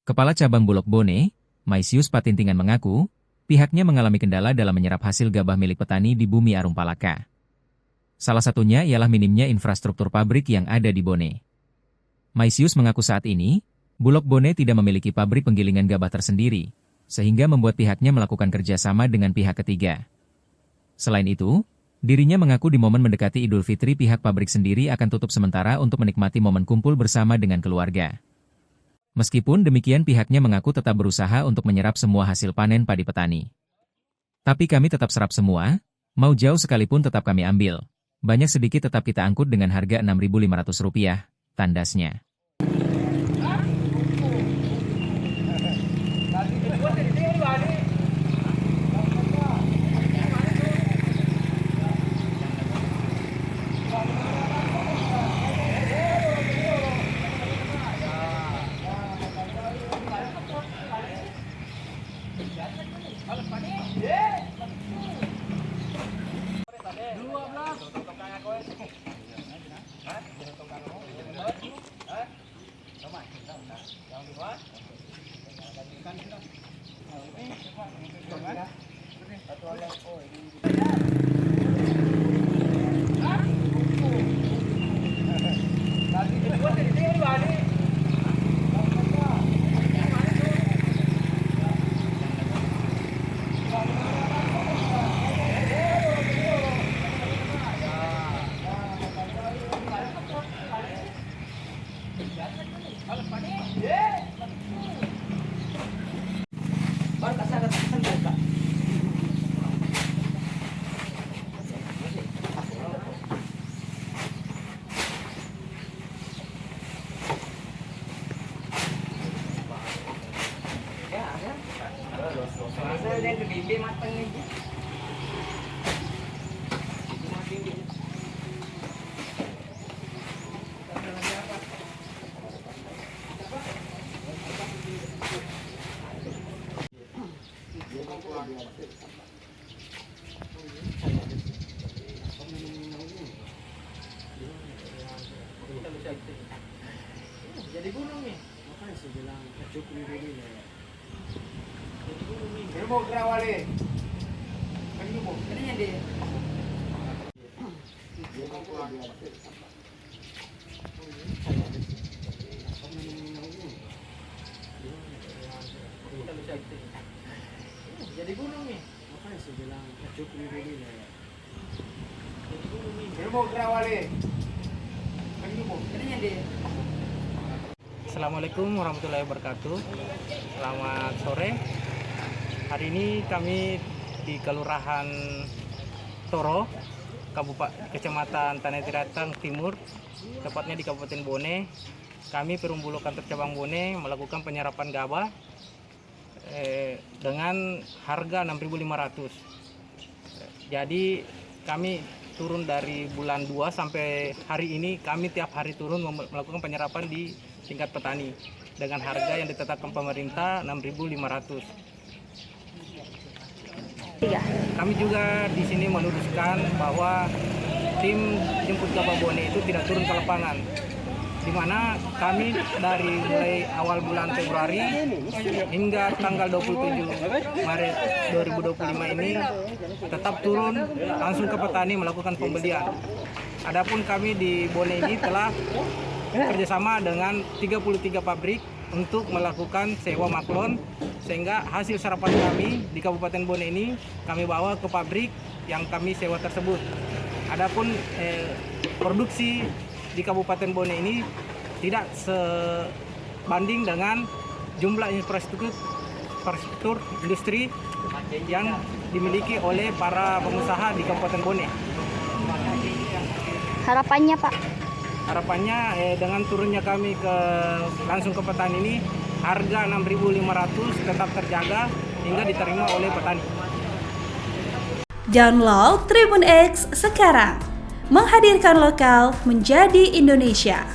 Kepala Cabang Bulog Bone, Maisius Patintingan mengaku, pihaknya mengalami kendala dalam menyerap hasil gabah milik petani di Bumi Arum Palaka. Salah satunya ialah minimnya infrastruktur pabrik yang ada di Bone. Maisius mengaku saat ini, Bulog Bone tidak memiliki pabrik penggilingan gabah tersendiri, sehingga membuat pihaknya melakukan kerjasama dengan pihak ketiga. Selain itu, dirinya mengaku di momen mendekati Idul Fitri pihak pabrik sendiri akan tutup sementara untuk menikmati momen kumpul bersama dengan keluarga. Meskipun demikian pihaknya mengaku tetap berusaha untuk menyerap semua hasil panen padi petani. Tapi kami tetap serap semua, mau jauh sekalipun tetap kami ambil. Banyak sedikit tetap kita angkut dengan harga Rp6.500, tandasnya. Jadi gunung nih, makanya saya bilang cukup ini ya. Jadi gunung nih. Ini mau kerawale. Kan ini mau. Ini yang dia. Jadi gunung nih, makanya saya bilang cukup ini ya. Jadi gunung nih. Ini mau kerawale. Kan ini mau. Ini yang dia. Assalamualaikum warahmatullahi wabarakatuh. Selamat sore. Hari ini kami di Kelurahan Toro, Kecamatan Tanah Tiratang Timur, tepatnya di Kabupaten Bone. Kami Perum Bulog Kantor Cabang Bone melakukan penyerapan gabah dengan harga Rp6.500. Jadi kami turun dari bulan 2 sampai hari ini, kami tiap hari turun melakukan penyerapan di tingkat petani dengan harga yang ditetapkan pemerintah Rp6.500. Kami juga di sini meluruskan bahwa tim jemput gabah Bone itu tidak turun ke lapangan, di mana kami dari mulai awal bulan Februari hingga tanggal 27 Maret 2025 ini tetap turun langsung ke petani melakukan pembelian. Adapun kami di Bone ini telah kerjasama dengan 33 pabrik untuk melakukan sewa maklon, sehingga hasil serapan kami di Kabupaten Bone ini kami bawa ke pabrik yang kami sewa tersebut. Adapun produksi di Kabupaten Bone ini tidak sebanding dengan jumlah infrastruktur industri yang dimiliki oleh para pengusaha di Kabupaten Bone. Harapannya Pak? Harapannya dengan turunnya kami langsung ke petani ini, harga Rp6.500 tetap terjaga hingga diterima oleh petani. Download Tribun X sekarang, menghadirkan lokal menjadi Indonesia.